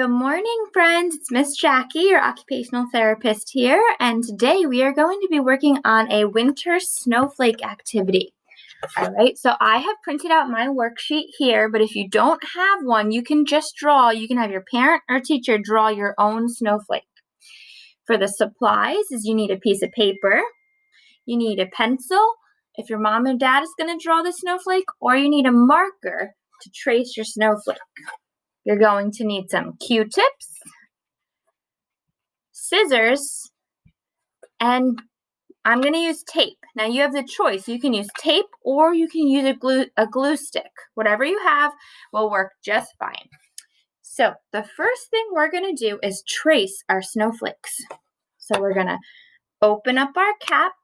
Good morning, friends. It's Miss Jackie, your occupational therapist here, and today we are going to be working on a winter snowflake activity. All right, so I have printed out my worksheet here, but if you don't have one, you can just draw. You can have your parent or teacher draw your own snowflake. For the supplies, you need a piece of paper, you need a pencil, if your mom or dad is going to draw the snowflake, or you need a marker to trace your snowflake. You're going to need some Q-tips, scissors, and I'm going to use tape. Now you have the choice. You can use tape or you can use a glue stick. Whatever you have will work just fine. So the first thing we're going to do is trace our snowflakes. So we're going to open up our cap,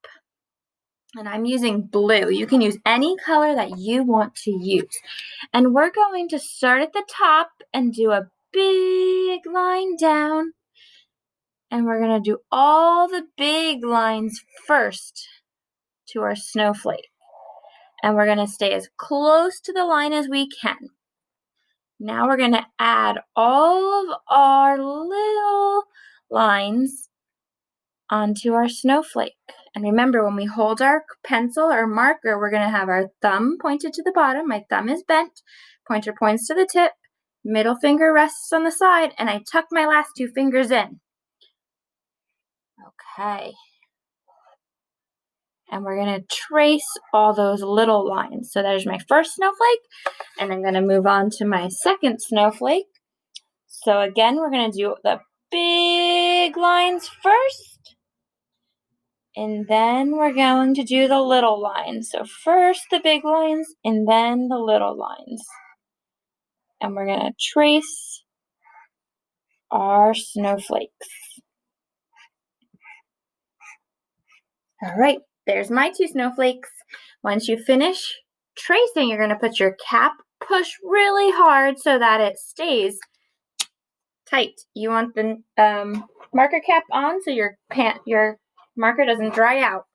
and I'm using blue. You can use any color that you want to use. And we're going to start at the top and do a big line down. And we're going to do all the big lines first to our snowflake. And we're going to stay as close to the line as we can. Now we're going to add all of our little lines onto our snowflake. And remember, when we hold our pencil or marker, we're going to have our thumb pointed to the bottom. My thumb is bent. Pointer points to the tip. Middle finger rests on the side. And I tuck my last two fingers in. Okay. And we're going to trace all those little lines. So there's my first snowflake, and I'm going to move on to my second snowflake. So again, we're going to do the big lines first, and then we're going to do the little lines. So first the big lines, and then the little lines. And we're going to trace our snowflakes. All right. There's my two snowflakes. Once you finish tracing, you're going to put your cap, push really hard so that it stays tight. You want the marker cap on so your marker doesn't dry out.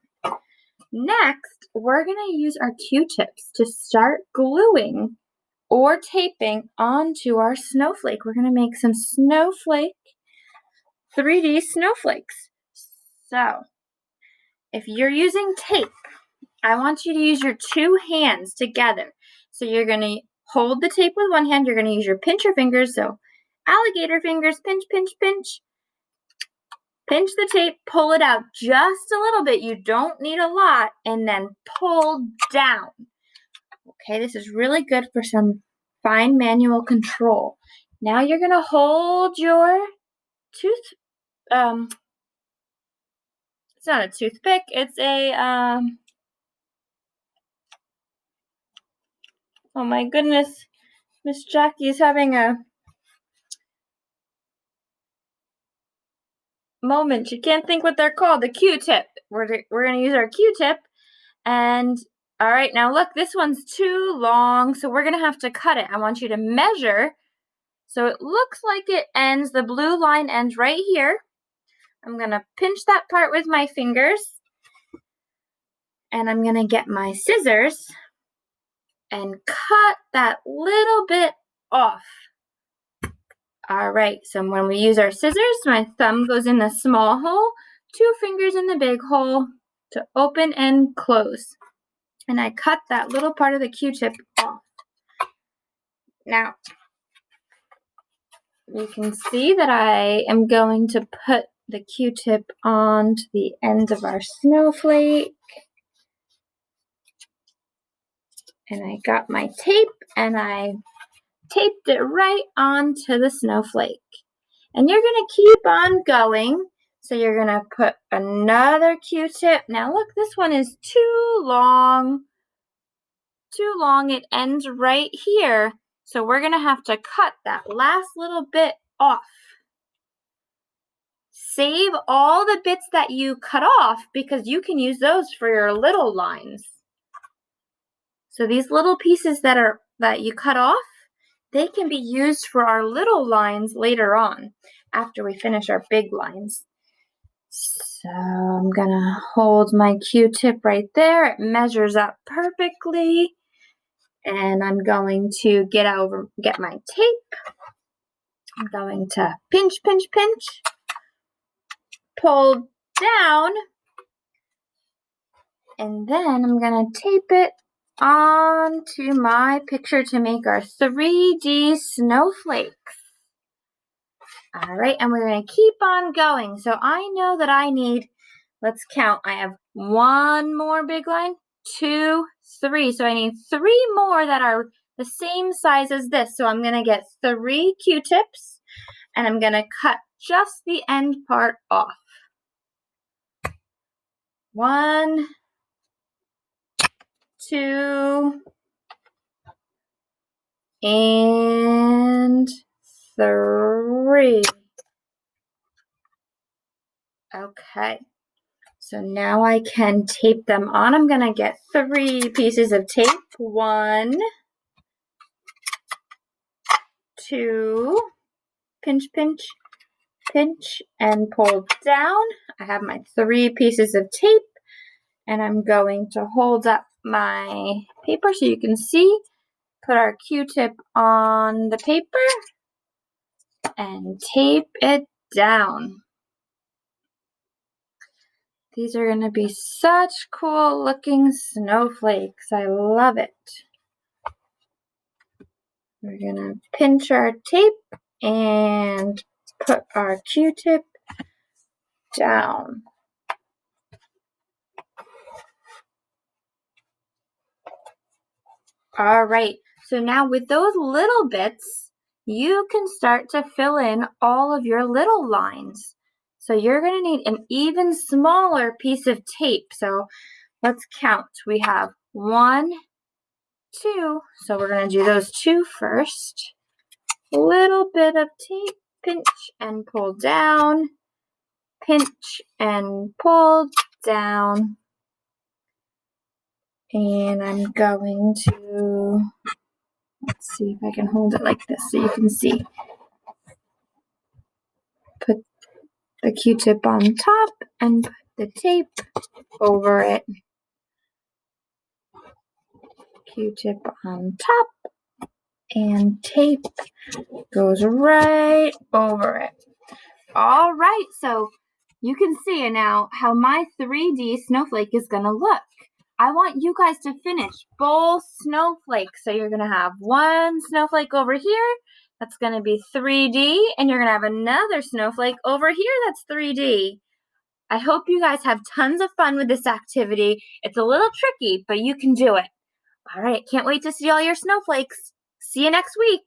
Next, we're going to use our Q-tips to start gluing or taping onto our snowflake. We're going to make some 3D snowflakes. So, if you're using tape, I want you to use your two hands together. So you're going to hold the tape with one hand. You're going to use your pincher fingers. So alligator fingers, pinch, pinch, pinch. Pinch the tape, pull it out just a little bit. You don't need a lot. And then pull down. Okay, this is really good for some fine manual control. Now you're going to hold your it's not a toothpick. It's a, oh my goodness, Miss Jackie's having a moment. She can't think what they're called. The Q-tip. We're going to use our Q-tip. And, all right, now look, this one's too long, so we're going to have to cut it. I want you to measure. So it looks like it ends, the blue line ends right here. I'm going to pinch that part with my fingers. And I'm going to get my scissors and cut that little bit off. All right, so when we use our scissors, my thumb goes in the small hole, two fingers in the big hole to open and close. And I cut that little part of the Q-tip off. Now, you can see that I am going to put the Q-tip onto the end of our snowflake. And I got my tape and I taped it right onto the snowflake. And you're going to keep on going. So you're going to put another Q-tip. Now look, this one is too long. It ends right here. So we're going to have to cut that last little bit off. Save all the bits that you cut off because you can use those for your little lines. So these little pieces that you cut off, they can be used for our little lines later on after we finish our big lines. So I'm going to hold my Q-tip right there. It measures up perfectly. And I'm going to get my tape. I'm going to pinch, pinch, pinch, pull down, and then I'm going to tape it onto my picture to make our 3D snowflakes. All right, and we're going to keep on going. So I know that I need, let's count. I have one more big line, 2, 3. So I need 3 more that are the same size as this. So I'm going to get 3 Q-tips, and I'm going to cut just the end part off. 1, 2, and 3. Okay, so now I can tape them on. I'm going to get 3 pieces of tape. 1, 2, pinch, pinch, pinch, and pull down. I have my 3 pieces of tape, and I'm going to hold up my paper so you can see. Put our Q-tip on the paper and tape it down. These are going to be such cool looking snowflakes. I love it. We're going to pinch our tape and put our Q-tip down. All right, so now with those little bits, you can start to fill in all of your little lines. So you're going to need an even smaller piece of tape. So let's count. We have 1, 2. So we're going to do those 2 first. A little bit of tape, pinch and pull down, pinch and pull down. And I'm going to, let's see if I can hold it like this so you can see. Put the Q-tip on top and put the tape over it. Q-tip on top and tape goes right over it. All right, so you can see now how my 3D snowflake is going to look. I want you guys to finish both snowflakes. So you're going to have one snowflake over here that's going to be 3D, and you're going to have another snowflake over here that's 3D. I hope you guys have tons of fun with this activity. It's a little tricky, but you can do it. All right, can't wait to see all your snowflakes. See you next week.